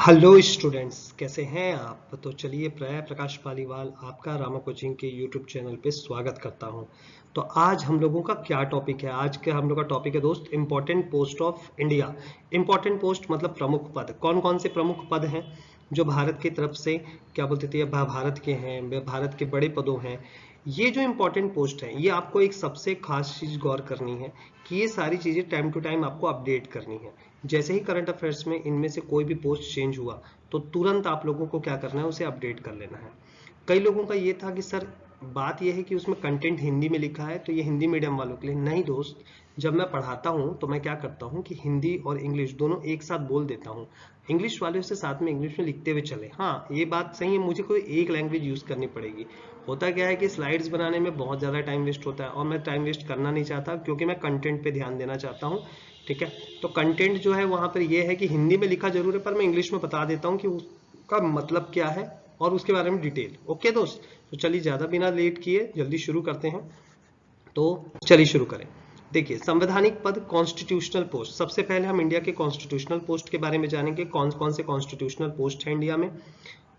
Hello students, कैसे हैं आप? तो चलिए, प्रकाश पालीवाल आपका रामा कोचिंग के यूट्यूब चैनल पे स्वागत करता हूं। तो आज हम लोगों का क्या टॉपिक है? आज के हम लोग का टॉपिक है दोस्त, important post of India. Important post मतलब प्रमुख पद। कौन कौन से प्रमुख पद हैं जो भारत की तरफ से क्या बोलते थे भारत के हैं, भारत के बड़े पदों हैं। ये जो इंपॉर्टेंट पोस्ट है, ये आपको एक सबसे खास चीज गौर करनी है कि ये सारी चीजें टाइम टू टाइम आपको अपडेट करनी है। जैसे ही करंट अफेयर्स में इनमें से कोई भी पोस्ट चेंज हुआ तो तुरंत आप लोगों को क्या करना है, उसे अपडेट कर लेना है। कई लोगों का ये था कि सर बात यह है कि उसमें कंटेंट हिंदी में लिखा है तो ये हिंदी मीडियम वालों के लिए। नहीं दोस्त, जब मैं पढ़ाता हूँ तो मैं क्या करता हूँ कि हिंदी और इंग्लिश दोनों एक साथ बोल देता हूँ। इंग्लिश वाले से साथ में इंग्लिश में लिखते हुए चले। हाँ, ये बात सही है, मुझे कोई एक लैंग्वेज यूज करनी पड़ेगी। होता क्या है कि स्लाइड्स बनाने में बहुत ज़्यादा टाइम वेस्ट होता है और मैं टाइम वेस्ट करना नहीं चाहता, क्योंकि मैं कंटेंट पे ध्यान देना चाहता हूँ। ठीक है, तो कंटेंट जो है वहां पर ये है कि हिंदी में लिखा जरूर है, पर मैं इंग्लिश में बता देता हूँ कि उसका मतलब क्या है और उसके बारे में डिटेल। ओके दोस्त, तो चलिए ज़्यादा बिना लेट किए जल्दी शुरू करते हैं। तो चलिए शुरू करें। देखिए, संवैधानिक पद, कॉन्स्टिट्यूशनल पोस्ट। सबसे पहले हम इंडिया के कॉन्स्टिट्यूशनल पोस्ट के बारे में जानेंगे, कौन कौन से कॉन्स्टिट्यूशनल पोस्ट है इंडिया में।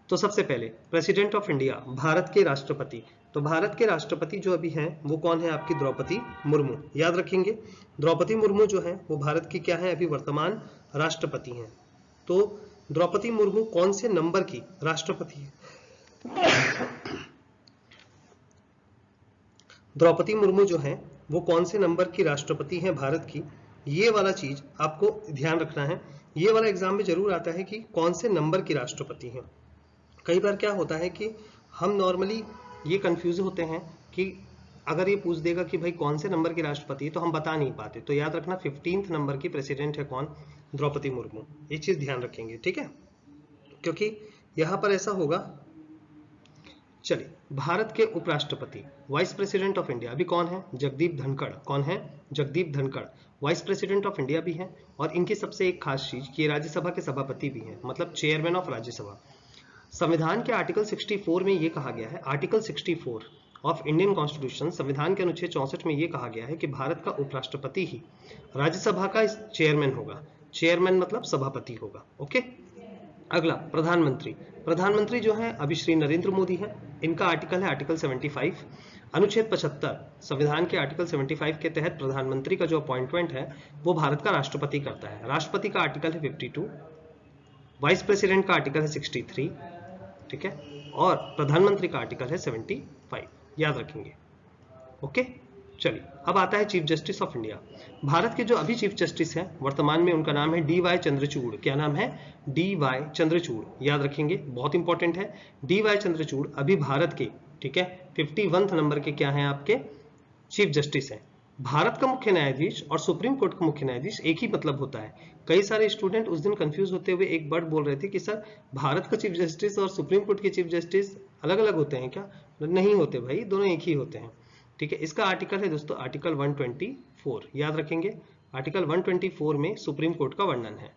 तो सबसे पहले प्रेसिडेंट ऑफ इंडिया, भारत के राष्ट्रपति। तो भारत के राष्ट्रपति जो अभी हैं वो कौन है? आपकी द्रौपदी मुर्मू। याद रखेंगे, द्रौपदी मुर्मू जो है वो भारत की क्या है? अभी वर्तमान राष्ट्रपति हैं। तो द्रौपदी मुर्मू कौन से नंबर की राष्ट्रपति है? द्रौपदी मुर्मू जो है वो कौन से नंबर की राष्ट्रपति हैं भारत की? ये वाला चीज आपको ध्यान रखना है। ये वाला एग्जाम में जरूर आता है कि कौन से नंबर की राष्ट्रपति हैं। कई बार क्या होता है कि हम नॉर्मली ये कंफ्यूज होते हैं कि अगर ये पूछ देगा कि भाई कौन से नंबर की राष्ट्रपति है, तो हम बता नहीं पाते। तो याद रखना 15th नंबर की प्रेसिडेंट है कौन? द्रौपदी मुर्मू। ये चीज ध्यान रखेंगे, ठीक है, क्योंकि यहां पर ऐसा होगा। चलिए, भारत के उपराष्ट्रपति, वाइस प्रेसिडेंट ऑफ इंडिया अभी कौन है? जगदीप धनखड़। कौन है? Jagdeep Dhankhar vice president of India भी है। और इनकी सबसे एक खास चीज कि राज्यसभा के सभापति भी हैं, मतलब चेयरमैन ऑफ राज्यसभा। संविधान के आर्टिकल 64 में यह कहा गया है, आर्टिकल 64 ऑफ इंडियन कॉन्स्टिट्यूशन, संविधान के अनुच्छेद 64 में यह कहा गया है कि भारत का उपराष्ट्रपति ही राज्यसभा का चेयरमैन होगा। चेयरमैन मतलब सभापति होगा। ओके, अगला प्रधानमंत्री। प्रधानमंत्री जो है अभी श्री नरेंद्र मोदी हैं। इनका आर्टिकल है आर्टिकल 75, अनुच्छेद 75। संविधान के आर्टिकल 75 के तहत प्रधानमंत्री का जो अपॉइंटमेंट है वो भारत का राष्ट्रपति करता है। राष्ट्रपति का आर्टिकल है 52, वाइस प्रेसिडेंट का आर्टिकल है 63, ठीक है, और प्रधानमंत्री का आर्टिकल है 75। याद रखेंगे। ओके, चलिए अब आता है chief justice of India. Bharat के जो अभी चीफ जस्टिस हैं वर्तमान में, उनका नाम है डी.वाई. चंद्रचूड़। क्या नाम है? डी.वाई. चंद्रचूड़। याद रखेंगे, बहुत इंपॉर्टेंट है। डी.वाई. चंद्रचूड़ अभी भारत के, ठीक है, 51th नंबर के क्या हैं? आपके चीफ जस्टिस हैं। भारत का मुख्य न्यायाधीश और सुप्रीम कोर्ट का मुख्य न्यायाधीश एक ही मतलब होता है। कई सारे स्टूडेंट उस दिन कंफ्यूज होते हुए एक वर्ड बोल रहे थे कि सर भारत का चीफ जस्टिस और सुप्रीम कोर्ट के चीफ जस्टिस अलग अलग होते हैं क्या? नहीं होते भाई, दोनों एक ही होते हैं। ठीक है, इसका आर्टिकल है दोस्तों आर्टिकल 124। याद रखेंगे, आर्टिकल 124 में सुप्रीम कोर्ट का वर्णन है।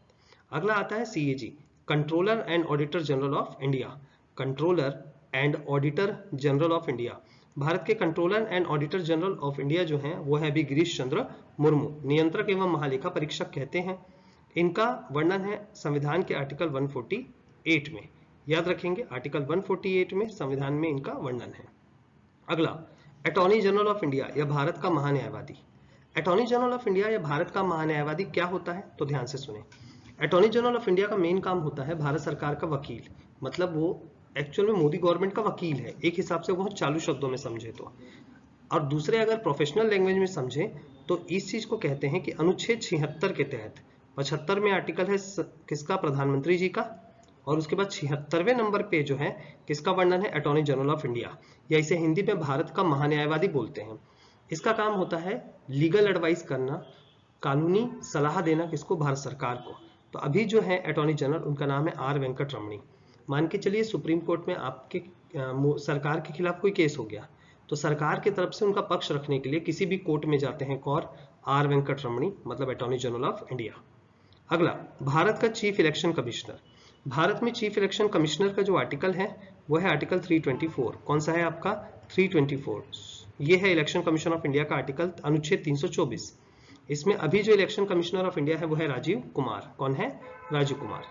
अगला आता है CAG, controller and auditor general of India. Controller and auditor general of India, Bharat के controller and auditor general of India जो हैं वो है अभी गिरीश चंद्र मुर्मू। नियंत्रक एवं महालेखा परीक्षक कहते हैं। इनका वर्णन है संविधान के आर्टिकल 148 में। याद रखेंगे, आर्टिकल 148 में संविधान में इनका वर्णन है। अगला, अटॉर्नी जनरल ऑफ इंडिया या भारत का महान्यायवादी। अटॉर्नी जनरल ऑफ इंडिया या भारत का महान्यायवादी क्या होता है? तो ध्यान से सुने। अटॉर्नी जनरल ऑफ इंडिया का मेन काम होता है भारत सरकार का वकील, मतलब वो एक्चुअल में मोदी गवर्नमेंट का वकील है, एक हिसाब से बहुत चालू शब्दों में समझे तो। और दूसरे अगर प्रोफेशनल लैंग्वेज में समझे तो इस चीज को कहते हैं कि अनुच्छेद 76 के तहत, 75 में आर्टिकल है किसका? प्रधानमंत्री जी का। और उसके बाद 76वें नंबर पे जो है किसका वर्णन है? अटॉर्नी जनरल ऑफ इंडिया, या इसे हिंदी में भारत का महान्यायवादी बोलते हैं। इसका काम होता है लीगल एडवाइस करना, कानूनी सलाह देना, किसको? भारत सरकार को। तो अभी जो है अटॉर्नी जनरल, उनका नाम है आर वेंकट रमणी। मान के चलिए सुप्रीम कोर्ट में आपके सरकार के खिलाफ कोई केस हो गया, तो सरकार की तरफ से उनका पक्ष रखने के लिए किसी भी कोर्ट में जाते हैं कौन? आर वेंकट रमणी, मतलब अटॉर्नी जनरल ऑफ इंडिया। अगला, भारत का चीफ इलेक्शन कमिश्नर। भारत में चीफ इलेक्शन कमिश्नर का जो आर्टिकल है वो है आर्टिकल 324। कौन सा है आपका? 324। ये है इलेक्शन कमीशन ऑफ इंडिया का आर्टिकल, अनुच्छेद 324। इसमें अभी जो इलेक्शन कमिश्नर ऑफ इंडिया है वो है राजीव कुमार। कौन है? राजीव कुमार।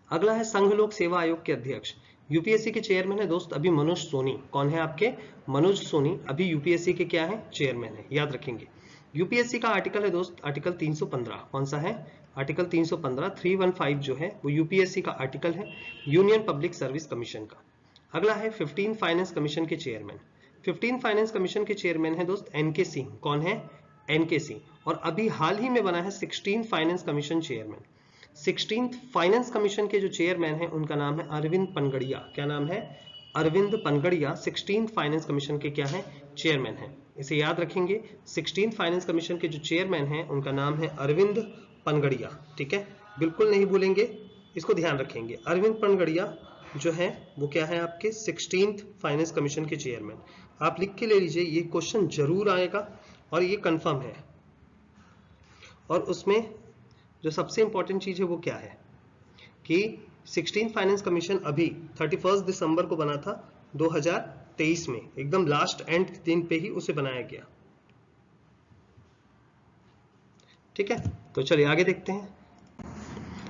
अगला है संघ लोक सेवा आयोग के अध्यक्ष। यूपीएससी के चेयरमैन है दोस्त अभी मनोज सोनी। कौन है आपके? मनोज सोनी अभी यूपीएससी के क्या है? चेयरमैन है, याद रखेंगे। यूपीएससी का आर्टिकल है दोस्त आर्टिकल 315। कौन सा है? आर्टिकल 315 315 जो है वो यूपीएससी का आर्टिकल है, यूनियन पब्लिक सर्विस कमीशन का। अगला है 15 फाइनेंस कमीशन के चेयरमैन। 15 फाइनेंस कमीशन के चेयरमैन है दोस्त एनके सिंह। कौन है? एनके सिंह। और अभी हाल ही में बना है 16 finance commission chairman. 16 finance commission के जो चेयरमैन है उनका नाम है अरविंद पनगड़िया। क्या नाम है? अरविंद पनगड़िया 16 फाइनेंस कमीशन के क्या है? चेयरमैन है। इसे याद रखेंगे, 16 फाइनेंस कमीशन के जो चेयरमैन है उनका नाम है अरविंद पनगड़िया। ठीक है, बिल्कुल नहीं भूलेंगे, इसको ध्यान रखेंगे। अरविंद पनगड़िया जो है वो क्या है? आपके 16th फाइनेंस कमीशन के चेयरमैन। आप लिख के ले लीजिए, ये क्वेश्चन जरूर आएगा और ये कंफर्म है। और उसमें जो सबसे इंपॉर्टेंट चीज है वो क्या है कि 16 फाइनेंस कमीशन अभी 31 दिसंबर को बना था 2023 में, एकदम लास्ट एंड दिन पे ही उसे बनाया गया। ठीक है, तो चलिए आगे देखते हैं।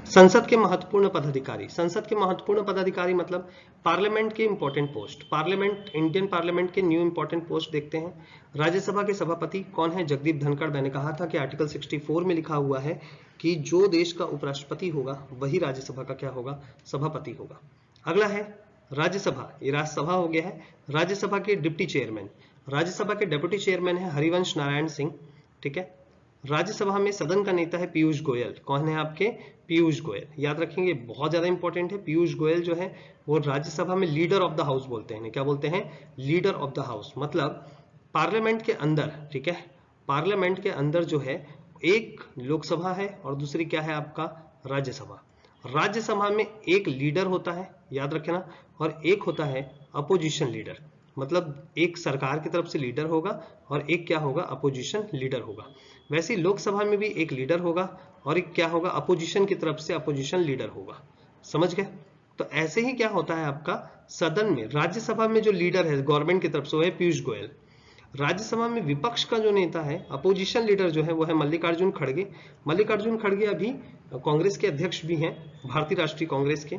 संसद के महत्वपूर्ण पदाधिकारी। संसद के महत्वपूर्ण पदाधिकारी मतलब पार्लियामेंट के important post. Parliament, Indian parliament के न्यू इंपॉर्टेंट पोस्ट देखते हैं। राज्यसभा के सभापति कौन है? जगदीप धनखड़। मैंने कहा था कि आर्टिकल 64 में लिखा हुआ है कि जो देश का उपराष्ट्रपति होगा वही राज्यसभा का क्या होगा? सभापति होगा। अगला है राज्यसभा, ये राज्यसभा हो गया है। राज्यसभा के डिप्टी चेयरमैन, राज्यसभा के डेप्यूटी चेयरमैन है हरिवंश नारायण सिंह। ठीक है, राज्यसभा में सदन का नेता है पीयूष गोयल। कौन है आपके? पीयूष गोयल, याद रखेंगे, बहुत ज्यादा इंपॉर्टेंट है। पीयूष गोयल जो है वो राज्यसभा में लीडर ऑफ द हाउस बोलते हैं। क्या बोलते हैं? Leader of the house. मतलब पार्लियामेंट के अंदर, ठीक है, पार्लियामेंट के अंदर जो है एक लोकसभा है और दूसरी क्या है आपका? राज्यसभा। राज्यसभा में एक लीडर होता है, याद रखना, और एक होता है अपोजिशन लीडर। मतलब एक सरकार की तरफ से लीडर होगा और एक क्या होगा? अपोजिशन लीडर होगा। वैसे लोकसभा में भी एक लीडर होगा और एक क्या होगा? अपोजिशन की तरफ से अपोजिशन लीडर होगा। समझ गए? तो ऐसे ही क्या होता है आपका सदन में, राज्यसभा में जो लीडर है गवर्नमेंट की तरफ से वो है पीयूष गोयल। राज्यसभा में विपक्ष का जो नेता है, अपोजिशन लीडर जो है वो है मल्लिकार्जुन खड़गे। मल्लिकार्जुन खड़गे अभी कांग्रेस के अध्यक्ष भी हैं, भारतीय राष्ट्रीय कांग्रेस के।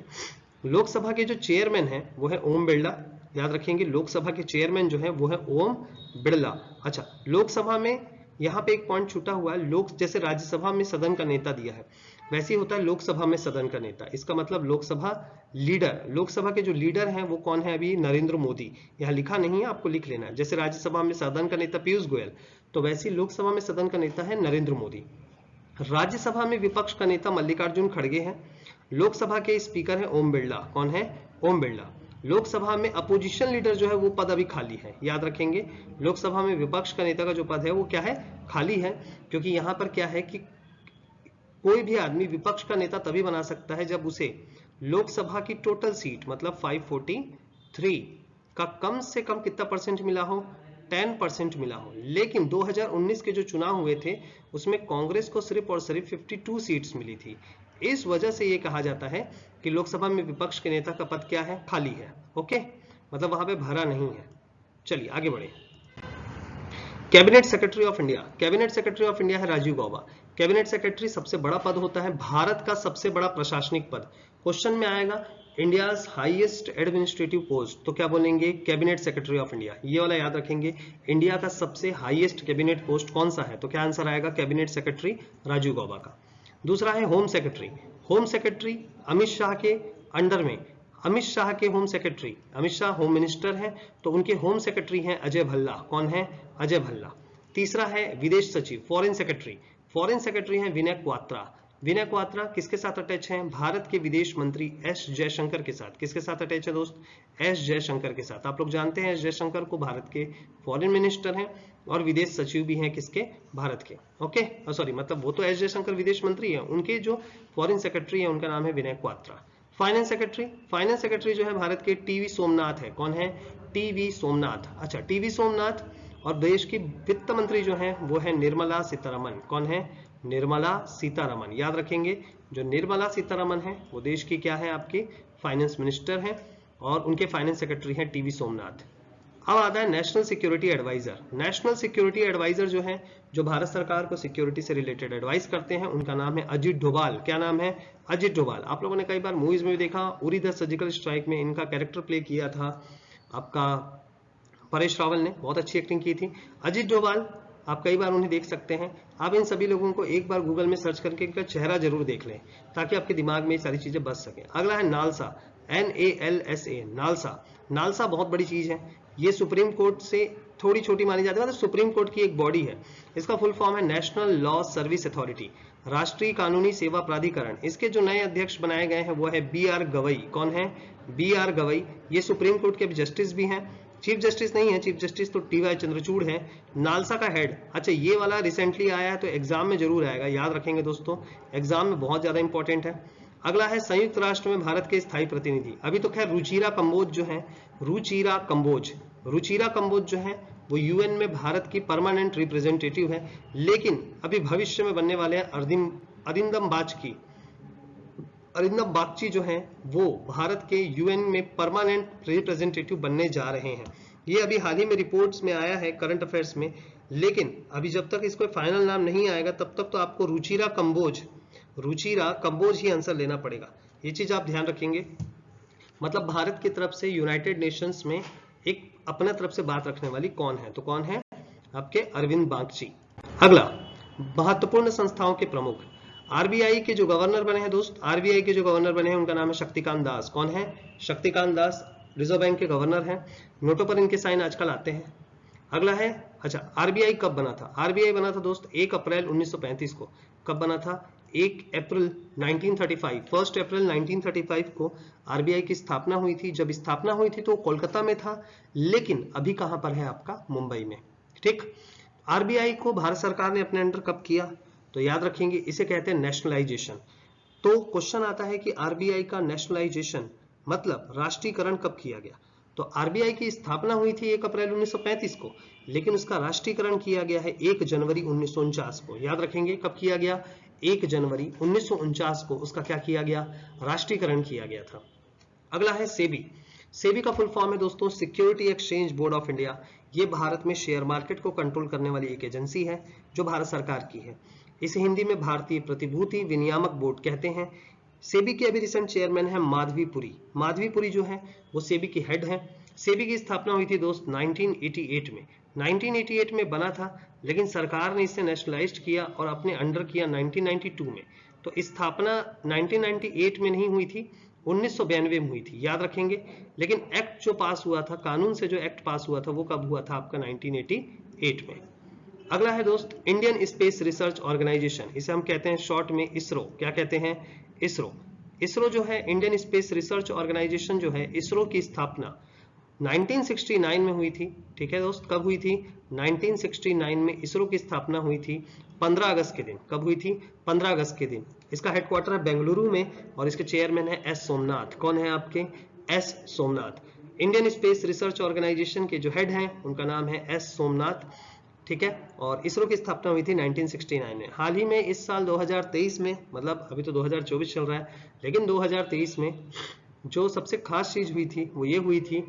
लोकसभा के जो चेयरमैन है वो है ओम बिरला। याद रखेंगे, लोकसभा के चेयरमैन जो है वो है ओम बिरला। अच्छा, लोकसभा में यहाँ पे एक पॉइंट छूटा हुआ है, लोक जैसे राज्यसभा में सदन का नेता दिया है वैसे ही होता है लोकसभा में सदन का नेता। इसका मतलब लोकसभा लीडर, लोकसभा के जो लीडर हैं वो कौन है? अभी नरेंद्र मोदी। यहाँ लिखा नहीं है, आपको लिख लेना है। जैसे राज्यसभा में सदन का नेता पीयूष गोयल, तो वैसे ही लोकसभा में सदन का नेता है नरेंद्र मोदी। राज्यसभा में विपक्ष का नेता मल्लिकार्जुन खड़गे हैं। लोकसभा के स्पीकर है ओम बिरला। कौन है? ओम बिरला। लोकसभा में अपोजिशन लीडर जो है वो पद अभी खाली है, याद रखेंगे। लोकसभा में विपक्ष का नेता का जो पद है वो क्या है? खाली है, क्योंकि यहाँ पर क्या है कि कोई भी आदमी विपक्ष का नेता तभी बना सकता है जब उसे लोकसभा की टोटल सीट मतलब 543 का कम से कम कितना परसेंट मिला हो? 10% मिला हो। लेकिन 2019 के जो चुनाव हुए थे उसमें कांग्रेस को सिर्फ और सिर्फ 52 सीट्स मिली थी। इस वजह से ये कहा जाता है कि लोकसभा में विपक्ष के नेता का पद क्या है? खाली है। ओके, मतलब वहां पे भरा नहीं है। चलिए आगे बढ़े। Cabinet secretary of India. Cabinet secretary of India है राजीव गौबा। कैबिनेट सेक्रेटरी सबसे बड़ा पद होता है, भारत का सबसे बड़ा प्रशासनिक पद। क्वेश्चन में आएगा इंडियाज हाईएस्ट एडमिनिस्ट्रेटिव पोस्ट, तो क्या बोलेंगे? Cabinet secretary of India. ये वाला याद रखेंगे, इंडिया का सबसे हाईएस्ट कैबिनेट पोस्ट कौन सा है? तो क्या आंसर आएगा? कैबिनेट सेक्रेटरी राजीव गौबा का। दूसरा है home secretary. Home secretary Amit Shah के अंडर में, अमित शाह के home secretary, Amit Shah home minister हैं तो उनके होम सेक्रेटरी हैं अजय भल्ला। कौन है? अजय भल्ला। तीसरा है विदेश सचिव, फॉरेन सेक्रेटरी। फॉरेन सेक्रेटरी हैं विनय क्वात्रा। विनय क्वात्रा किसके साथ अटैच हैं? भारत के विदेश मंत्री एस जयशंकर के साथ। किसके साथ अटैच है दोस्त? एस जयशंकर के साथ। आप लोग जानते हैं एस जयशंकर को, भारत के फॉरेन मिनिस्टर हैं और विदेश सचिव भी हैं किसके? भारत के। ओके, सॉरी, मतलब वो तो एस जयशंकर विदेश मंत्री हैं, उनके जो फॉरेन सेक्रेटरी है उनका नाम है Vinay Kwatra. Finance secretary, finance secretary जो है भारत के टीवी सोमनाथ है। कौन है? टीवी सोमनाथ। अच्छा, टीवी सोमनाथ। और देश की वित्त मंत्री जो है वो है निर्मला सीतारमन। कौन है? निर्मला सीतारमन। याद रखेंगे, जो निर्मला सीतारमन है वो देश की क्या है? आपकी फाइनेंस मिनिस्टर है और उनके फाइनेंस सेक्रेटरी हैं टीवी सोमनाथ। अब आता है national security adviser. National security adviser जो है जो भारत सरकार को सिक्योरिटी से रिलेटेड एडवाइस करते हैं, उनका नाम है अजीत डोभाल। क्या नाम है? अजीत डोभाल। आप लोगों ने कई बार मूवीज में भी देखा, उरी द सर्जिकल स्ट्राइक में इनका कैरेक्टर प्ले किया था आपका परेश रावल ने, बहुत अच्छी एक्टिंग की थी। अजीत डोभाल, आप कई बार उन्हें देख सकते हैं। आप इन सभी लोगों को एक बार गूगल में सर्च करके इनका चेहरा जरूर देख लें, ताकि आपके दिमाग में ये सारी चीजें बस सके। अगला है नालसा, NALSA, नालसा। नालसा बहुत बड़ी चीज है, ये सुप्रीम कोर्ट से थोड़ी छोटी मानी जाती है, मतलब सुप्रीम कोर्ट की एक बॉडी है। इसका फुल फॉर्म है नेशनल लॉ सर्विस अथॉरिटी, राष्ट्रीय कानूनी सेवा प्राधिकरण। इसके जो नए अध्यक्ष बनाए गए हैं वो है BR गवई। कौन है? BR गवई। ये सुप्रीम कोर्ट के अभी जस्टिस भी हैं, चीफ जस्टिस नहीं है, चीफ जस्टिस तो TY चंद्रचूड़ है। नालसा का हेड, अच्छा ये वाला रिसेंटली आया है तो एग्जाम में जरूर आएगा, याद रखेंगे दोस्तों, एग्जाम में बहुत ज्यादा इंपॉर्टेंट है। अगला है संयुक्त राष्ट्र में भारत के स्थायी प्रतिनिधि। अभी तो खैर रुचिरा कंबोज जो है, रुचिरा कंबोज जो है वो UN में भारत की परमानेंट रिप्रेजेंटेटिव है, लेकिन अभी भविष्य में बनने वाले हैं अरिंदम बागची जो है वो भारत के UN में परमानेंट रिप्रेजेंटेटिव बनने जा रहे हैं। ये अभी हाल ही में रिपोर्ट्स में आया है करंट अफेयर्स में, लेकिन अभी जब तक इसको फाइनल नाम नहीं आएगा तब तक तो आपको रुचिरा कंबोज ही आंसर लेना पड़ेगा। ये चीज आप ध्यान रखेंगे। मतलब भारत की तरफ से यूनाइटेड नेशंस में एक अपने तरफ से बात रखने वाली कौन है? तो कौन है? आपके अरविंद बागची। अगला, महत्वपूर्ण संस्थाओं के प्रमुख। RBI के जो गवर्नर बने हैं दोस्त, RBI के जो गवर्नर बने हैं उनका नाम है शक्तिकांत दास। कौन है? शक्तिकांत दास रिजर्व बैंक के गवर्नर हैं। नोटों पर इनके साइन आजकल आते हैं। अगला है, अच्छा RBI कब बना था? RBI बना था दोस्त 1 अप्रैल 1935 को। कब बना था? 1 अप्रैल 1935 को RBI की स्थापना हुई थी। जब स्थापना हुई थी तो कोलकाता में था, लेकिन अभी कहां पर है? आपका मुंबई में। ठीक, RBI को भारत सरकार ने अपने अंडर कब किया? तो याद रखेंगे, इसे कहते हैं नेशनलाइजेशन। तो क्वेश्चन आता है कि RBI का नेशनलाइजेशन मतलब राष्ट्रीयकरण कब किया गया? तो RBI की स्थापना हुई थी 1 अप्रैल 1935 को, लेकिन उसका राष्ट्रीयकरण किया गया है 1 जनवरी 1949 को। याद रखेंगे कब किया गया? 1 जनवरी 1949 को उसका क्या किया गया? राष्ट्रीयकरण किया गया था। अगला है सेबी। सेबी का फुल फॉर्म है दोस्तों security exchange board of India. ये भारत में शेयर मार्केट को कंट्रोल करने वाली एक एजेंसी है जो भारत सरकार की है। इसे हिंदी में भारतीय प्रतिभूति विनियामक बोर्ड कहते हैं। सेबी के अभी रिसेंट चेयरमैन है माधवीपुरी। माधवीपुरी जो है वो सेबी की हेड है। सेबी की स्थापना हुई थी दोस्त 1988 में। 1988 में बना था, लेकिन सरकार ने इसे नेशनलाइज्ड किया और अपने अंडर किया 1992 में। तो स्थापना 1998 में नहीं हुई थी, 1992 में हुई थी, याद रखेंगे। लेकिन एक्ट जो पास हुआ था, कानून से जो एक्ट पास हुआ था, वो कब हुआ था? आपका 1988 में। अगला है दोस्त इंडियन स्पेस रिसर्च ऑर्गेनाइजेशन। इसे हम कहते हैं शॉर्ट में इसरो। क्या कहते हैं? इसरो। इसरो जो है इंडियन स्पेस रिसर्च ऑर्गेनाइजेशन जो है, इसरो की स्थापना 1969 में हुई थी। ठीक है दोस्त, कब हुई थी? 1969 में इसरो की स्थापना हुई थी 15 अगस्त के दिन। कब हुई थी? 15 अगस्त के दिन। इसका हेडक्वार्टर है बेंगलुरु में और इसके चेयरमैन है S सोमनाथ। कौन है आपके? S Somanath. Indian space research organisation के जो हेड हैं उनका नाम है S सोमनाथ। ठीक है, और इसरो की स्थापना हुई थी 1969 में। हाल ही में इस साल 2023 में, मतलब अभी तो 2024 चल रहा है, लेकिन 2023 में जो सबसे खास चीज हुई थी वो ये हुई थी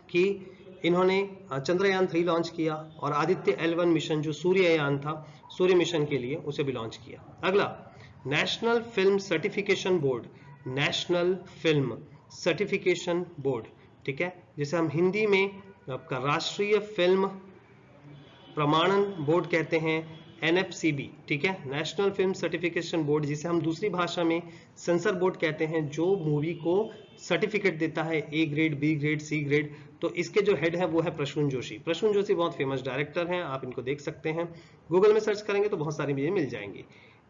कि इन्होंने चंद्रयान 3 लॉन्च किया और आदित्य L1 मिशन जो सूर्ययान था, सूर्य मिशन के लिए, उसे भी लॉन्च किया। अगला, national film certification board. National film certification board, ठीक है, जिसे हम हिंदी में आपका राष्ट्रीय फिल्म प्रमाणन बोर्ड कहते हैं, NFCB। ठीक है, नेशनल फिल्म सर्टिफिकेशन बोर्ड, जिसे हम दूसरी भाषा में सेंसर बोर्ड कहते हैं, जो मूवी को सर्टिफिकेट देता है A grade, B grade, C grade. तो इसके जो हेड है वो है प्रसून जोशी। प्रसून जोशी बहुत फेमस डायरेक्टर हैं, आप इनको देख सकते हैं, गूगल में सर्च करेंगे तो बहुत सारी चीजें मिल जाएंगी।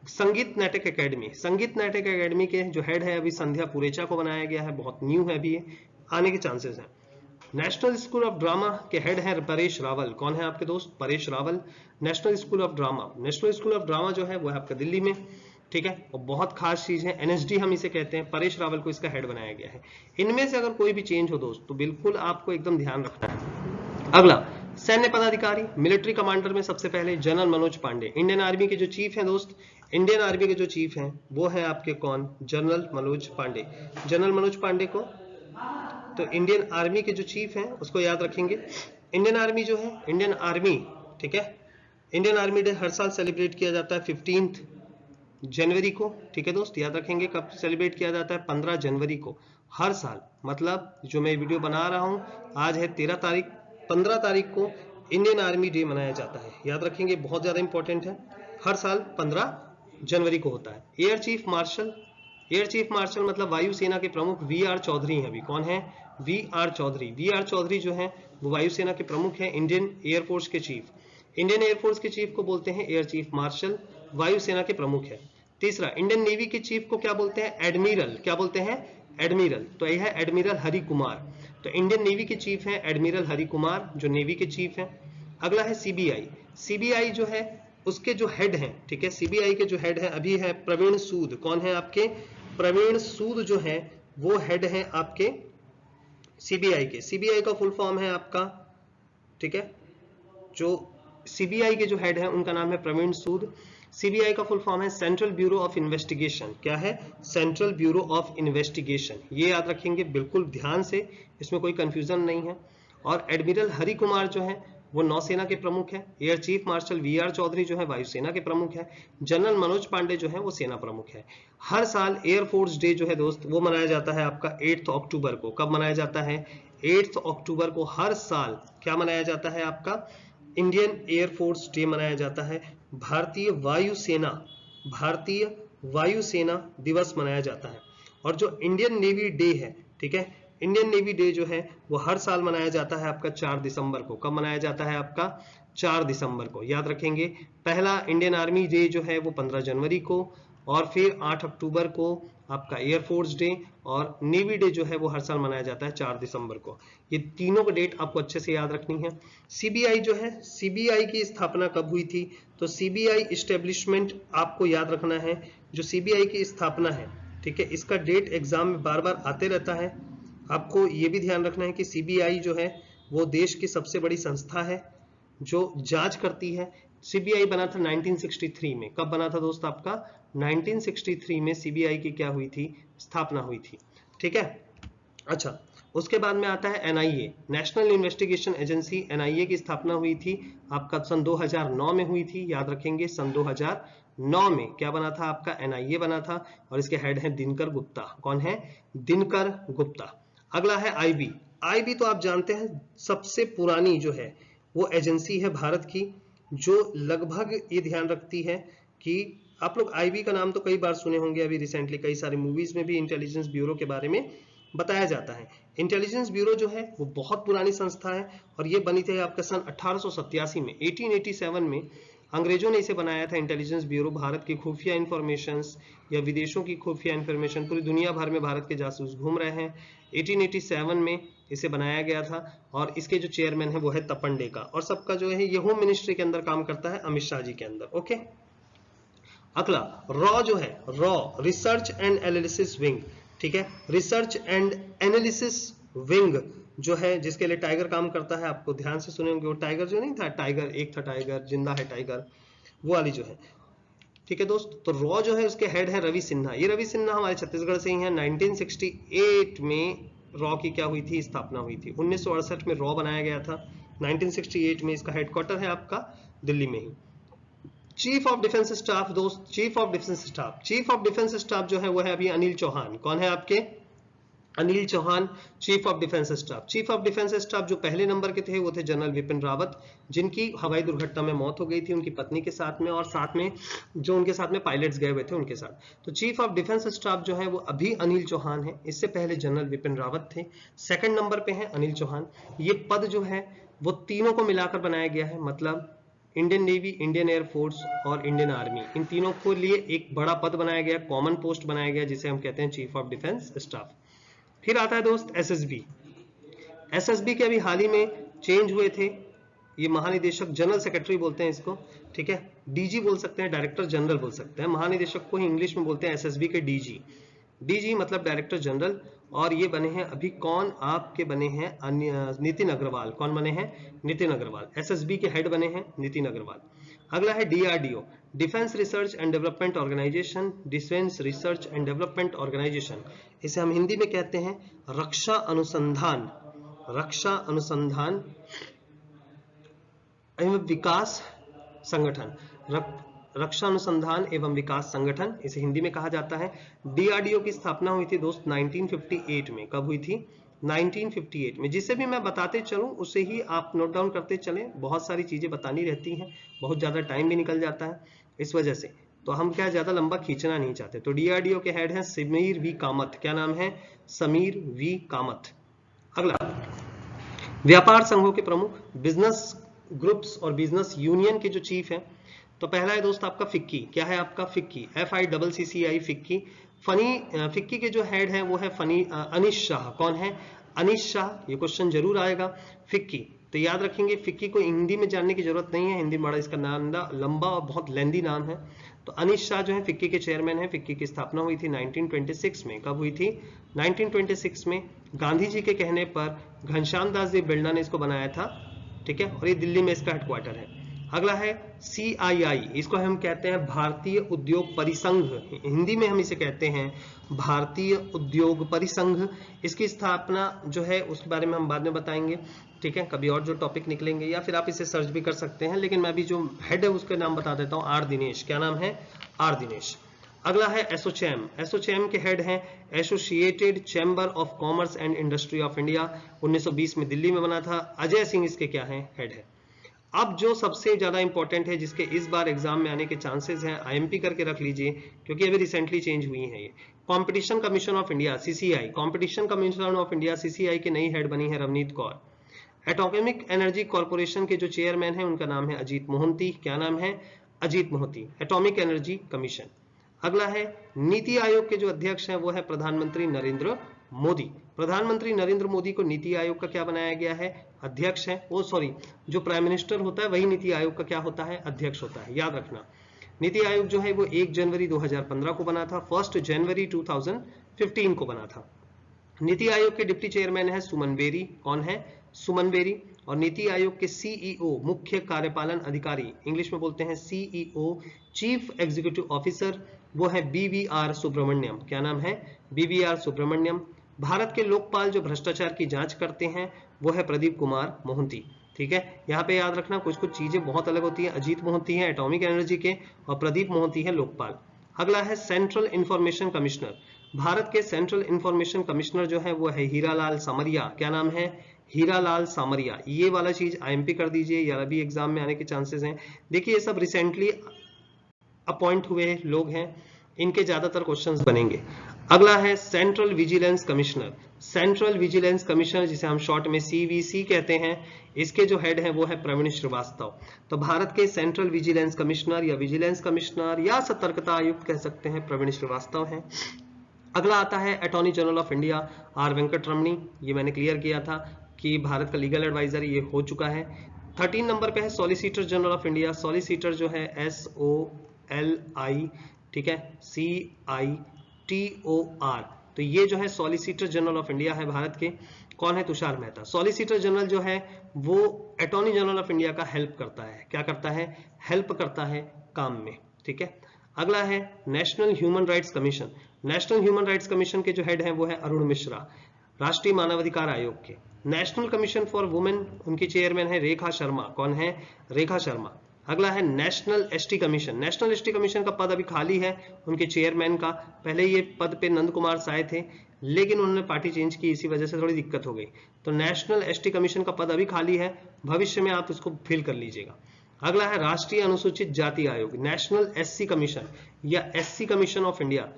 संगीत नाटक एकेडमी। संगीत नाटक एकेडमी के जो हेड है अभी संध्या पुरेचा को बनाया गया है, बहुत न्यू है अभी, आने के चांसेस हैं। नेशनल स्कूल ऑफ ड्रामा के हेड हैं परेश रावल। कौन है आपके दोस्त? Paresh Rawal. National school of drama, national school of drama जो है वो है आपका दिल्ली में। ठीक है, और बहुत खास चीज है, NSD हम इसे कहते हैं। परेश रावल को इसका हेड बनाया गया है। इनमें से अगर कोई भी चेंज हो दोस्त तो बिल्कुल आपको एकदम ध्यान रखना है। अगला, सैन्य पदाधिकारी, मिलिट्री कमांडर में सबसे पहले general Manoj Pande. Indian army के जो चीफ हैं दोस्त, इंडियन आर्मी के जो चीफ हैं वो है आपके कौन? जनरल मनोज पांडे। जनरल मनोज पांडे को, तो इंडियन आर्मी के जो चीफ हैं उसको याद रखेंगे। इंडियन आर्मी जो है, इंडियन आर्मी, ठीक है, इंडियन आर्मी डे हर साल सेलिब्रेट किया जाता है 15 जनवरी को। ठीक है दोस्त, याद रखेंगे कब सेलिब्रेट किया जाता है, 15 जनवरी को हर साल। मतलब जो मैं वीडियो बना रहा हूं, आज है 13 तारीख, 15 तारीख को इंडियन आर्मी डे मनाया जाता है। याद रखेंगे, बहुत ज्यादा इंपॉर्टेंट है, हर साल 15 जनवरी को होता है। Air chief martial, air chief martial मतलब वायुसेना के प्रमुख वी आर चौधरी हैं। अभी कौन है? V R Chaudhari. V R Chaudhari जो है वो वायुसेना के प्रमुख हैं, इंडियन एयरफोर्स के चीफ। इंडियन एयरफोर्स के चीफ को बोलते हैं एयर चीफ मार्शल, वायुसेना के प्रमुख है। तीसरा, इंडियन नेवी के चीफ को क्या बोलते हैं? एडमिरल। क्या बोलते हैं? एडमिरल। तो यह है एडमिरल हरि कुमार। तो इंडियन नेवी के चीफ हैं एडमिरल हरि कुमार, जो नेवी के चीफ हैं। अगला है सीबीआई। सीबीआई जो है उसके जो हेड हैं, ठीक है, सीबीआई के जो हेड हैं अभी है प्रवीण सूद। कौन है आपके? प्रवीण सूद जो है वो हेड है आपके सीबीआई के। सीबीआई का फुल फॉर्म है आपका, ठीक है, जो सीबीआई के जो हेड है उनका नाम है प्रवीण सूद। सीबीआई का फुल फॉर्म है सेंट्रल ब्यूरो ऑफ इन्वेस्टिगेशन। क्या है? Central bureau of investigation. ये याद रखेंगे बिल्कुल ध्यान से, इसमें कोई कंफ्यूजन नहीं है। और एडमिरल हरि कुमार जो है वो नौसेना के प्रमुख है। Air chief marshal V R Chaudhari जो है वायुसेना के प्रमुख है। जनरल मनोज पांडे जो है वो सेना प्रमुख है। हर साल एयरफोर्स डे जो है दोस्त वो मनाया जाता है आपका 8 अक्टूबर को। कब मनाया जाता है? 8 अक्टूबर को हर साल क्या मनाया जाता है आपका? इंडियन एयरफोर्स डे मनाया जाता है। भारतीय वायुसेना, भारतीय वायुसेना दिवस मनाया जाता है। और जो इंडियन नेवी डे है, ठीक है, इंडियन नेवी डे जो है वो हर साल मनाया जाता है आपका 4 दिसंबर को। कब मनाया जाता है आपका? 4 दिसंबर को। याद रखेंगे, पहला इंडियन आर्मी डे जो है वो 15 जनवरी को, और फिर 8 अक्टूबर को आपका एयरफोर्स डे, और नेवी डे जो है वो हर साल मनाया जाता है 4 दिसंबर को। ये तीनों का डेट आपको अच्छे से याद रखनी है। सीबीआई जो है, सीबीआई की स्थापना कब हुई थी? तो सीबीआई इस्टेब्लिशमेंट आपको याद रखना है। जो सीबीआई की स्थापना है, ठीक है, इसका डेट एग्जाम में बार बार आते रहता है। आपको ये भी ध्यान रखना है कि सीबीआई जो है वो देश की सबसे बड़ी संस्था है जो जांच करती है। सीबीआई बना था 1963 में। कब बना था दोस्त आपका? 1963 में सीबीआई की क्या हुई थी? स्थापना हुई थी। ठीक है, अच्छा, उसके बाद में आता है NIA, national investigation agency. NIA की स्थापना हुई थी आपका सन 2009 में हुई थी। याद रखेंगे, सन 2009 में क्या बना था आपका? एनआईए बना था, और इसके हेड हैं दिनकर गुप्ता। कौन है? दिनकर गुप्ता। अगला है आईबी। आईबी तो आप जानते हैं सबसे पुरानी जो है वो एजेंसी है भारत की, जो लगभग ये ध्यान रखती है कि आप लोग आईबी का नाम तो कई बार सुने होंगे, अभी रिसेंटली कई सारी मूवीज में भी इंटेलिजेंस ब्यूरो के बारे में बताया जाता है। इंटेलिजेंस ब्यूरो जो है वो बहुत पुरानी संस्था है, और ये बनी थी आपका सन 1887 में, 1887 में अंग्रेजों ने इसे बनाया था इंटेलिजेंस ब्यूरो। भारत की खुफिया इंफॉर्मेशन या विदेशों की खुफिया इंफॉर्मेशन, पूरी दुनिया भर में भारत के जासूस घूम रहे हैं। 1887 में इसे बनाया गया था, और इसके जो चेयरमैन है वो है तपंडे का, और सबका जो है ये होम मिनिस्ट्री के अंदर काम करता है, अमित शाह जी के अंदर। ओके, अगला रॉ जो है, raw research and analysis wing. ठीक है, रिसर्च एंड एनालिसिस विंग जो है, जिसके लिए टाइगर काम करता है। आपको ध्यान से सुने होंगे, वो टाइगर जो नहीं था, टाइगर एक था, टाइगर जिंदा है टाइगर, वो वाली जो है। ठीक है दोस्त, तो रॉ जो है उसके हेड है रवि सिन्हा। ये रवि सिन्हा हमारे छत्तीसगढ़ से ही है। 1968 में रॉ की क्या हुई थी? स्थापना हुई थी। 1968 में रॉ बनाया गया था। 1968 में इसका हेडक्वार्टर है आपका दिल्ली में ही। चीफ ऑफ डिफेंस स्टाफ दोस्त, chief of defence staff, chief of defence staff जो है वो है अभी अनिल चौहान। कौन है आपके? Anil Chauhan, chief of defence staff. Chief of defence staff जो पहले नंबर के थे वो थे जनरल विपिन रावत, जिनकी हवाई दुर्घटना में मौत हो गई थी उनकी पत्नी के साथ में, और साथ में जो उनके साथ में पायलट्स गए हुए थे उनके साथ। तो चीफ ऑफ डिफेंस स्टाफ जो है वो अभी अनिल चौहान है, इससे पहले जनरल विपिन रावत थे। सेकंड नंबर पे है अनिल चौहान। ये पद जो है वो तीनों को मिलाकर बनाया गया है, मतलब इंडियन नेवी, इंडियन एयरफोर्स और इंडियन आर्मी, इन तीनों को लिए एक बड़ा पद बनाया गया, कॉमन पोस्ट बनाया गया, जिसे हम कहते हैं चीफ ऑफ डिफेंस स्टाफ। फिर आता है दोस्त एसएसबी। एसएसबी के अभी हाल ही में चेंज हुए थे, ये महानिदेशक, जनरल सेक्रेटरी बोलते हैं इसको। ठीक है, डीजी बोल सकते हैं, डायरेक्टर जनरल बोल सकते हैं। महानिदेशक को ही इंग्लिश में बोलते हैं एसएसबी के डीजी। डीजी मतलब डायरेक्टर जनरल। और ये बने हैं अभी कौन? आपके बने हैं नितिन अग्रवाल। कौन बने हैं? नितिन अग्रवाल। एसएसबी के हेड बने हैं नितिन अग्रवाल। अगला है DRDO, defence research and development organisation. Defence research and development organisation, इसे हम हिंदी में कहते हैं रक्षा अनुसंधान, रक्षा अनुसंधान एवं विकास संगठन, रक्षा अनुसंधान एवं विकास संगठन इसे हिंदी में कहा जाता है। डीआरडीओ की स्थापना हुई थी दोस्त 1958 में। कब हुई थी? 1958 में। जिसे भी मैं बताते चलूं उसे ही आप नोट डाउन करते चलें, बहुत सारी चीजें बतानी रहती हैं, बहुत ज्यादा टाइम भी निकल जाता है इस वजह से, तो हम क्या ज्यादा लंबा खींचना नहीं चाहते। तो डीआरडीओ के हेड हैं समीर वी कामत। क्या नाम है? समीर वी कामत। अगला, व्यापार संघों के प्रमुख, बिजनेस ग्रुप्स और बिजनेस यूनियन के जो चीफ हैं, तो पहला है दोस्त आपका फिक्की। क्या है आपका? FICCI, FICCI FICCI. फिक्की के जो हेड हैं वो है अनीश शाह। कौन है? अनीश शाह। ये क्वेश्चन जरूर आएगा। फिक्की, तो याद रखेंगे, फिक्की को हिंदी में जानने की जरूरत नहीं है, हिंदी में बड़ा इसका नाम लंबा और बहुत लेंदी नाम है। तो अनीश शाह जो है फिक्की के चेयरमैन है। फिक्की की स्थापना हुई थी 1926 में। कब हुई थी? 1926 में। गांधी जी के कहने पर घनश्याम दास जी बिरला ने इसको बनाया था, ठीक है, और ये दिल्ली में इसका हेडक्वार्टर है। अगला है CII, इसको हम कहते हैं भारतीय उद्योग परिसंघ, हिंदी में हम इसे कहते हैं भारतीय उद्योग परिसंघ। इसकी स्थापना जो है उसके बारे में हम बाद में बताएंगे, ठीक है, कभी और जो टॉपिक निकलेंगे, या फिर आप इसे सर्च भी कर सकते हैं, लेकिन मैं अभी जो हेड है उसका नाम बता देता हूं, आर दिनेश। क्या नाम है? आर दिनेश। अगला है एसोचैम। एसोचैम के हेड हैं associated chamber of commerce and industry of India. 1920 में दिल्ली में बना था। अजय सिंह इसके क्या है? हेड है। अब जो सबसे ज्यादा इंपॉर्टेंट है, जिसके इस बार एग्जाम में आने के चांसेस हैं, IMP करके रख लीजिए क्योंकि अभी रिसेंटली चेंज हुई है ये, competition commission of India, CCI। Competition commission of India CCI के नई हेड बनी है Ravneet Kaur. Atomic energy corporation के जो चेयरमैन है उनका नाम है अजीत मोहंती। क्या नाम है? Ajit Mohanty. Atomic energy commission. अगला है नीति आयोग के जो अध्यक्ष हैं वो है प्रधानमंत्री नरेंद्र मोदी। प्रधानमंत्री नरेंद्र मोदी को नीति आयोग का क्या बनाया गया है? अध्यक्ष है। जो प्राइम मिनिस्टर होता है वही नीति आयोग का क्या होता है? अध्यक्ष होता है, याद रखना। नीति आयोग जो है वो 1 जनवरी 2015 को बना था, 1 जनवरी 2015 को बना था। नीति आयोग के डिप्टी चेयरमैन है सुमन बेरी। कौन है? सुमन बेरी। और नीति आयोग के CEO, मुख्य कार्यपालन अधिकारी, इंग्लिश में बोलते हैं CEO, चीफ एग्जीक्यूटिव ऑफिसर, वो है BVR सुब्रमण्यम। क्या नाम है? BVR सुब्रमण्यम। भारत के लोकपाल जो भ्रष्टाचार की जांच करते हैं वो है प्रदीप कुमार मोहंती। ठीक है, यहाँ पे याद रखना कुछ कुछ चीजें बहुत अलग होती हैं। अजीत मोहंती है एटॉमिक एनर्जी के और प्रदीप मोहंती है लोकपाल। अगला है सेंट्रल इंफॉर्मेशन कमिश्नर। भारत के सेंट्रल इंफॉर्मेशन कमिश्नर जो है वो है हीरालाल सामरिया। क्या नाम है? हीरालाल सामरिया। ये वाला चीज IMP कर दीजिए, या भी एग्जाम में आने के चांसेस हैं। देखिए ये सब रिसेंटली अपॉइंट हुए लोग हैं, इनके ज्यादातर क्वेश्चंस बनेंगे। अगला है central vigilance commissioner. Central vigilance commissioner जिसे हम शॉर्ट में CVC कहते हैं, इसके जो हेड हैं वो है प्रवीण श्रीवास्तव। तो भारत के सेंट्रल विजिलेंस कमिश्नर या विजिलेंस कमिश्नर या सतर्कता आयुक्त कह सकते हैं, प्रवीण श्रीवास्तव हैं। अगला आता है attorney general of India R Venkat Ramani. ये मैंने क्लियर किया था कि भारत का लीगल एडवाइजर ये हो चुका है। 13 नंबर पे है solicitor general of India. Solicitor जो है SOLI, ठीक है, CITOR। तो ये जो है सॉलिसिटर जनरल ऑफ इंडिया है भारत के। कौन है? तुषार मेहता। सॉलिसिटर जनरल जो है वो अटॉर्नी जनरल ऑफ इंडिया का हेल्प करता है। क्या करता है? हेल्प करता है काम में, ठीक है। अगला है national human rights commission. National human rights commission के जो हेड हैं वो है अरुण मिश्रा, राष्ट्रीय मानवाधिकार आयोग के। नेशनल कमीशन फॉर वुमेन, उनकी चेयरमैन है रेखा शर्मा। कौन है? रेखा शर्मा। अगला है national ST commission. National ST commission का पद अभी खाली है उनके चेयरमैन का। पहले ये पद पे नंद कुमार साय थे, लेकिन उन्होंने पार्टी चेंज की, इसी वजह से थोड़ी दिक्कत हो गई। तो नेशनल ST कमीशन का पद अभी खाली है, भविष्य में आप इसको फिल कर लीजिएगा। अगला है राष्ट्रीय अनुसूचित जाति आयोग, नेशनल SC कमीशन या SC कमीशन ऑफ इंडिया।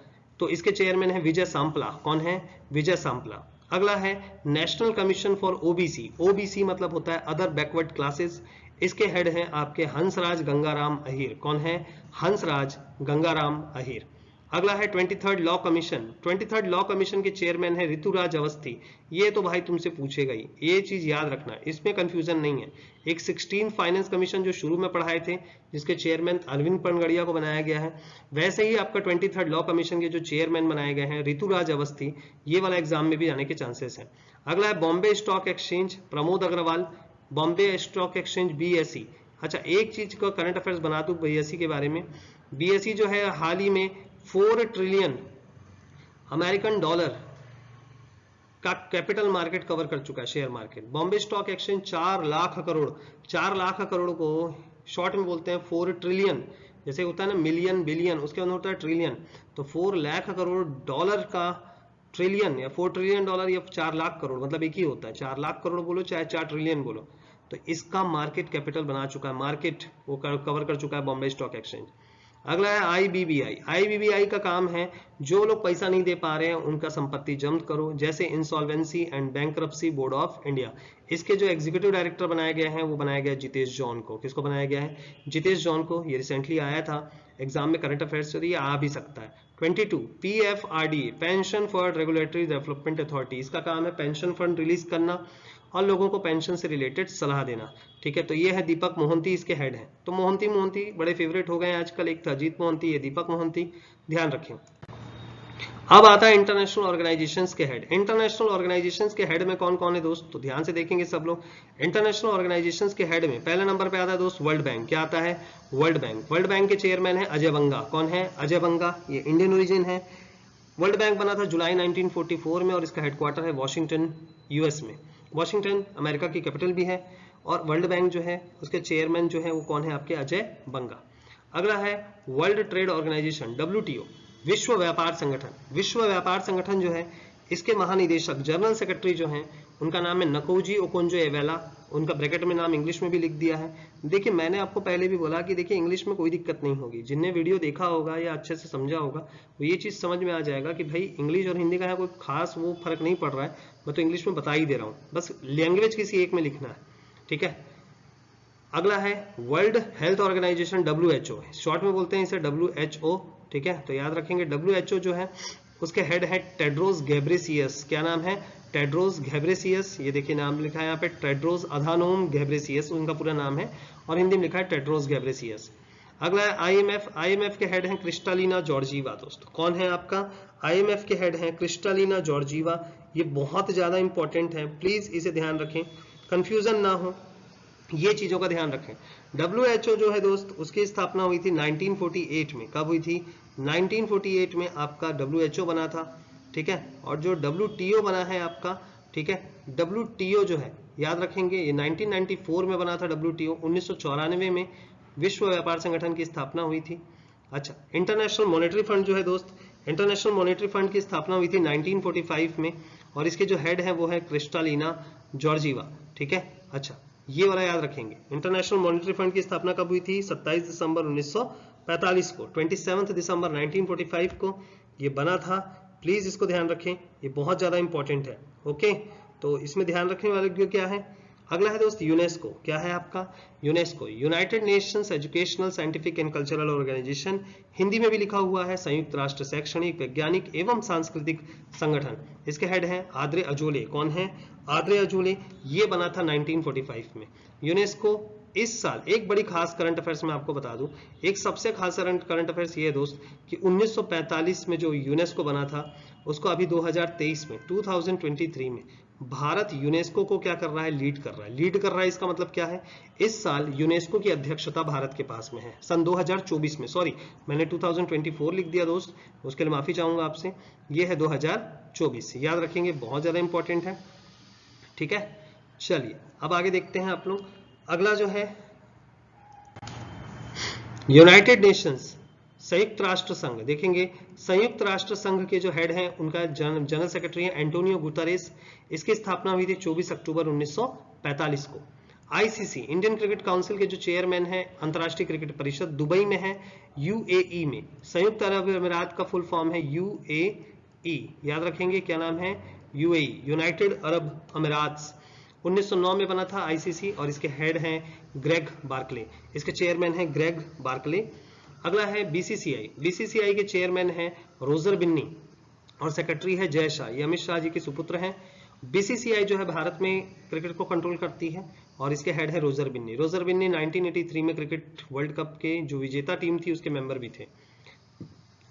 तो इसके चेयरमैन है विजय सांपला। कौन है? विजय सांपला। अगला है national commission for OBC। OBC मतलब होता है अदर बैकवर्ड क्लासेस। इसके हेड हैं आपके हंसराज गंगाराम अहीर। कौन है? हंसराज गंगाराम अहीर। अगला है 23rd law commission. 23rd law commission के चेयरमैन है ऋतुराज अवस्थी। ये तो भाई तुमसे पूछेगा ही, ये चीज याद रखना, इसमें कंफ्यूजन नहीं है। एक 16 फाइनेंस कमीशन जो शुरू में पढ़ाए थे, जिसके चेयरमैन अरविंद पनगड़िया को बनाया गया है, वैसे ही आपका 23rd लॉ कमीशन के जो चेयरमैन बनाए गए हैं ऋतुराज अवस्थी, ये वाला एग्जाम में भी आने के चांसेस हैं। अगला है Bombay stock exchange, Pramod Agarwal. Bombay stock exchange BSE। अच्छा, एक चीज का करंट अफेयर्स बना दूं BSE के बारे में। BSE जो है हाल ही में 4 ट्रिलियन अमेरिकन डॉलर का कैपिटल मार्केट कवर कर चुका है, share market. Bombay stock exchange 4 lakh crore को शॉर्ट में बोलते हैं 4 ट्रिलियन, जैसे होता है ना मिलियन बिलियन, उसके अंदर होता है ट्रिलियन, तो 4 लाख करोड़ डॉलर का ट्रिलियन या 4 ट्रिलियन डॉलर या 4 लाख करोड़ मतलब एक ही होता है, 4 लाख करोड़ बोलो चाहे 4 ट्रिलियन बोलो, तो इसका मार्केट कैपिटल बना चुका है, मार्केट वो कवर कर चुका है बॉम्बे स्टॉक एक्सचेंज। अगला है आईबीबीआई। आईबीबीआई का काम है जो लोग पैसा नहीं दे पा रहे हैं उनका संपत्ति जब्त करो, जैसे insolvency and bankruptcy board of India. इसके जो एग्जीक्यूटिव डायरेक्टर बनाए गए हैं वो बनाया गया जितेश जॉन को। किसको बनाया गया है? जितेश जॉन को। ये रिसेंटली आया था एग्जाम में, करंट अफेयर्स से, ये आ भी सकता है। 22 PFRDA, pension fund regulatory development authority, इसका काम है पेंशन फंड रिलीज करना और लोगों को पेंशन से रिलेटेड सलाह देना। ठीक है, तो ये है दीपक मोहंती, इसके हेड हैं। तो मोहंती बड़े फेवरेट हो गए हैं आजकल, एक था अजीत मोहंती, ये दीपक मोहंती, ध्यान रखें। अब आता है इंटरनेशनल ऑर्गेनाइजेशंस के हेड। इंटरनेशनल ऑर्गेनाइजेशंस के हेड में कौन कौन है दोस्त, तो ध्यान से देखेंगे सब लोग। इंटरनेशनल ऑर्गेनाइजेशंस के हेड में पहले नंबर पे आता है दोस्त वर्ल्ड बैंक। क्या आता है? World bank. वर्ल्ड बैंक के चेयरमैन है अजय बंगा। कौन है? अजय बंगा, ये इंडियन ओरिजिन है। वर्ल्ड बैंक बना था जुलाई 1944 में और इसका हेडक्वार्टर है वॉशिंगटन, यूएस में। वॉशिंगटन अमेरिका की कैपिटल भी है। और वर्ल्ड बैंक जो है उसके चेयरमैन जो है वो कौन है आपके? अजय बंगा। अगला है वर्ल्ड ट्रेड ऑर्गेनाइजेशन, WTO, विश्व व्यापार संगठन। विश्व व्यापार संगठन जो है इसके महानिदेशक, जनरल सेक्रेटरी जो हैं उनका नाम है नकोजी ओकोंजो एवेला। उनका ब्रैकेट में नाम इंग्लिश में भी लिख दिया है। देखिए मैंने आपको पहले भी बोला कि देखिए इंग्लिश में कोई दिक्कत नहीं होगी, जिनने वीडियो देखा होगा या अच्छे से समझा होगा वो ये चीज समझ में आ जाएगा कि भाई इंग्लिश और हिंदी का है कोई खास वो फर्क नहीं पड़ रहा है, मैं तो इंग्लिश में बता ही दे रहा हूँ, बस लैंग्वेज किसी एक में लिखना है। ठीक है, अगला है world health organisation, WHO, short में बोलते हैं इसे WHO। ठीक है, तो याद रखेंगे WHO जो है उसके हेड है टेड्रोस घेब्रेयेसस। क्या नाम है? Tedros Ghebreyesus. ये देखिए नाम लिखा है यहाँ पे टेड्रोस अधानोम घेब्रेयेसस, उनका पूरा नाम है, और हिंदी में लिखा है टेड्रोस घेब्रेयेसस। अगला है IMF। IMF के हेड हैं क्रिस्टालिना जॉर्जीवा। दोस्तों कौन है आपका? IMF के हेड हैं क्रिस्टालिना जॉर्जीवा। ये बहुत ज्यादा इंपॉर्टेंट है, प्लीज इसे ध्यान रखें, कंफ्यूजन ना हो, ये चीजों का ध्यान रखें। WHO जो है दोस्त उसकी स्थापना हुई थी 1948 में। कब हुई थी? 1948 में आपका WHO बना था। ठीक है, और जो WTO बना है आपका, ठीक है, WTO जो है याद रखेंगे ये 1994 में बना था WTO। 1994 में विश्व व्यापार संगठन की स्थापना हुई थी। अच्छा, इंटरनेशनल मॉनेटरी फंड जो है दोस्त, इंटरनेशनल मॉनेटरी फंड की स्थापना हुई थी 1945 में और इसके जो हेड है वो है क्रिस्टालिना जॉर्जीवा। ठीक है, अच्छा ये वाला याद रखेंगे। इंटरनेशनल मॉनेटरी फंड की स्थापना कब हुई थी? 27 दिसंबर 1945 को। 27 दिसंबर 1945 को ये बना था। प्लीज इसको ध्यान रखें, ये बहुत ज्यादा इंपॉर्टेंट है। ओके, तो इसमें ध्यान रखने वाले क्या है? अगला है दोस्त यूनेस्को। क्या है आपका? UNESCO, united nations educational scientific and cultural organisation, Hindi में भी लिखा हुआ है संयुक्त राष्ट्र शैक्षणिक वैज्ञानिक एवं सांस्कृतिक संगठन। इसके हेड हैं आद्रे अजोले। कौन है? आद्रे अजोले। ये बना था 1945 में। यूनेस्को इस साल एक बड़ी खास करंट अफेयर्स में आपको बता दूं, एक सबसे खास करंट अफेयर्स ये है दोस्त कि 1945 में जो यूनेस्को बना था उसको अभी 2023 में 2023 में भारत यूनेस्को को क्या कर रहा है? लीड कर रहा है। लीड कर रहा है इसका मतलब क्या है? इस साल यूनेस्को की अध्यक्षता भारत के पास में है, सन 2024 में। सॉरी, मैंने 2024 लिख दिया दोस्त, उसके लिए माफी चाहूंगा आपसे। ये है 2024, याद रखेंगे, बहुत ज्यादा इंपॉर्टेंट है। ठीक है, चलिए अब आगे देखते हैं आप लोग। अगला जो है यूनाइटेड नेशंस, संयुक्त राष्ट्र संघ, देखेंगे संयुक्त राष्ट्र संघ के जो हेड हैं उनका जनरल सेक्रेटरी है एंटोनियो गुतरेस। इसकी स्थापना हुई थी 24 अक्टूबर 1945 को। आईसीसी, इंडियन क्रिकेट काउंसिल के जो चेयरमैन है अंतर्राष्ट्रीय क्रिकेट परिषद, दुबई में है, यूएई में। संयुक्त अरब अमीरात का फुल फॉर्म है यूएई, याद रखेंगे क्या नाम है? यूएई, यूनाइटेड अरब अमीरात। 1909 में बना था आईसीसी और इसके हेड हैं ग्रेग बार्कले। इसके चेयरमैन हैं ग्रेग बार्कले। अगला है बीसीसीआई। बीसीसीआई के चेयरमैन हैं रोजर बिन्नी और सेक्रेटरी है जय शाह। ये अमित शाह जी के सुपुत्र हैं। बीसीसीआई जो है भारत में क्रिकेट को कंट्रोल करती है और इसके हेड है रोजर बिन्नी। रोजर बिन्नी 1983 में क्रिकेट वर्ल्ड कप के जो विजेता टीम थी उसके मेंबर भी थे।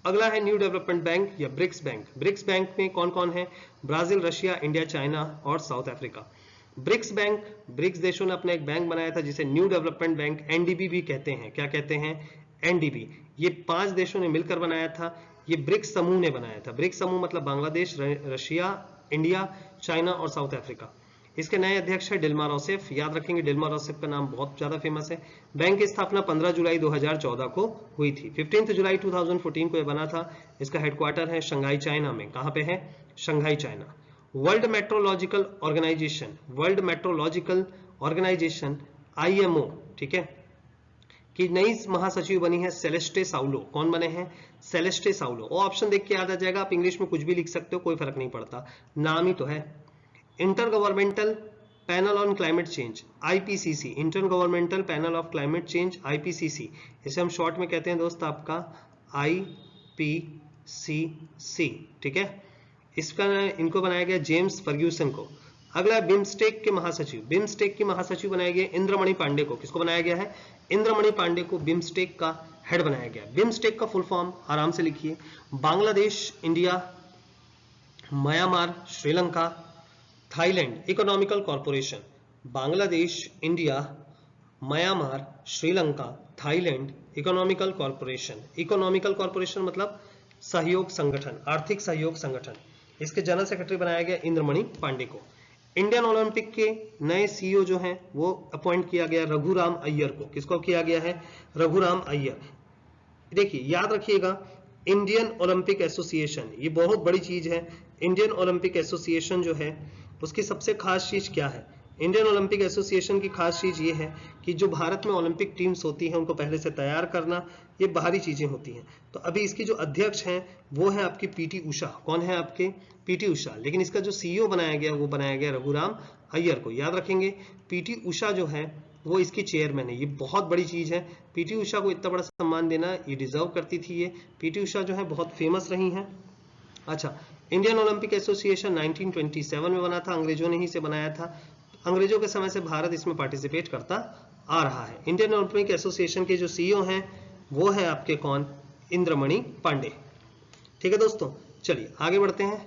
अगला है न्यू डेवलपमेंट बैंक या ब्रिक्स बैंक। ब्रिक्स बैंक में कौन कौन है? ब्राजील, रशिया, इंडिया, चाइना और South Africa. BRICS bank, BRICS देशों ने अपना एक बैंक बनाया था जिसे न्यू डेवलपमेंट बैंक, एनडीबी भी कहते हैं। क्या कहते हैं? एनडीबी। ये 5 देशों ने मिलकर बनाया था। ये ब्रिक्स समूह ने बनाया था। ब्रिक्स समूह मतलब बांग्लादेश, रशिया, इंडिया, चाइना और साउथ अफ्रीका। इसके नए अध्यक्ष है डिल्मा रूसेफ, याद रखेंगे डिल्मा रूसेफ का नाम बहुत ज्यादा फेमस है। बैंक की स्थापना 15 जुलाई 2014 को हुई थी। 15 जुलाई 2014 को यह बना था। इसका हेडक्वार्टर है शंघाई चाइना में। कहां पे है? Shanghai China. World meteorological organisation IMO, ठीक है, कि नई महासचिव बनी है सेलेस्टे साउलो। कौन बने हैं? सेलेस्टे साउलो। वो ऑप्शन देख के याद आ जाएगा, आप इंग्लिश में कुछ भी लिख सकते हो, कोई फर्क नहीं पड़ता, नाम ही तो है। Inter governmental panel on climate change IPCC, inter governmental panel of climate change IPCC, इसे हम शॉर्ट में कहते हैं दोस्त आपका IPCC, ठीक है। इनको बनाया गया जेम्स फर्ग्यूसन को। अगला बिम्स्टेक के महासचिव बनाया गया इंद्रमणि पांडे को। किसको बनाया गया है? इंद्रमणि पांडे को बिम्स्टेक का हेड बनाया गया। बिम्स्टेक का फुल फॉर्म आराम से लिखिए, Bangladesh, India, Myanmar, Sri Lanka, Thailand economical corporation. Bangladesh, India, Myanmar, Sri Lanka, Thailand economical corporation. Economical corporation मतलब सहयोग संगठन, आर्थिक सहयोग संगठन। इसके जनरल सेक्रेटरी बनाया गया इंद्रमणि पांडे को। इंडियन ओलंपिक के नए CEO जो हैं वो अपॉइंट किया गया रघुराम अय्यर को। किसको किया गया है? रघुराम अय्यर। देखिए याद रखिएगा, इंडियन ओलंपिक एसोसिएशन, ये बहुत बड़ी चीज है। इंडियन ओलंपिक एसोसिएशन जो है उसकी सबसे खास चीज क्या है? इंडियन ओलंपिक एसोसिएशन की खास चीज ये है कि जो भारत में ओलंपिक टीम्स होती हैं उनको पहले से तैयार करना, ये बाहरी चीजें होती हैं। तो अभी इसकी जो अध्यक्ष हैं वो है आपकी PT उषा। कौन है आपके? PT उषा। लेकिन इसका जो CEO बनाया गया वो बनाया गया रघुराम अय्यर को। याद रखेंगे PT उषा जो है वो इसकी चेयरमैन है। ये बहुत बड़ी चीज है, PT उषा को इतना बड़ा सम्मान देना ये डिजर्व करती थी। ये PT उषा जो है बहुत फेमस रही हैं। अच्छा, इंडियन ओलंपिक एसोसिएशन 1927 में बना था, अंग्रेजों ने ही इसे बनाया था। अंग्रेजों के समय से भारत इसमें पार्टिसिपेट करता आ रहा है। इंडियन ओलंपिक एसोसिएशन के जो CEO हैं वो है आपके कौन? इंद्रमणि पांडे। ठीक है दोस्तों, चलिए आगे बढ़ते हैं।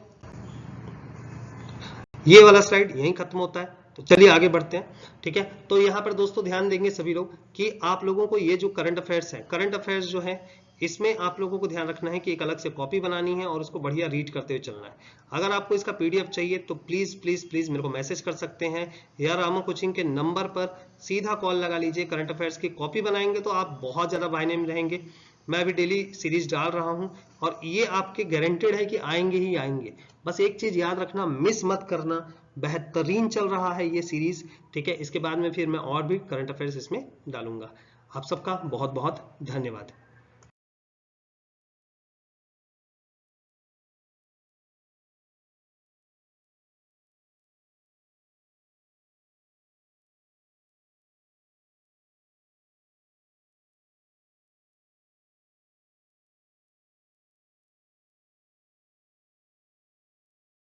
ये वाला स्लाइड यहीं खत्म होता है, तो चलिए आगे बढ़ते हैं। ठीक है, तो यहाँ पर दोस्तों ध्यान देंगे सभी लोग कि आप लोगों को ये जो करंट अफेयर्स है, करंट अफेयर्स जो है इसमें आप लोगों को ध्यान रखना है कि एक अलग से कॉपी बनानी है और उसको बढ़िया रीड करते हुए चलना है। अगर आपको इसका PDF चाहिए तो प्लीज प्लीज प्लीज मेरे को मैसेज कर सकते हैं या रामा कोचिंग के नंबर पर सीधा कॉल लगा लीजिए। करंट अफेयर्स की कॉपी बनाएंगे तो आप बहुत ज्यादा मायने में रहेंगे। मैं अभी डेली सीरीज डाल रहा हूं और ये आपके गारंटेड है कि आएंगे ही आएंगे। बस एक चीज याद रखना, मिस मत करना, बेहतरीन चल रहा है ये सीरीज। ठीक है, इसके बाद में फिर मैं और भी करंट अफेयर्स इसमें डालूंगा। आप सबका बहुत बहुत धन्यवाद।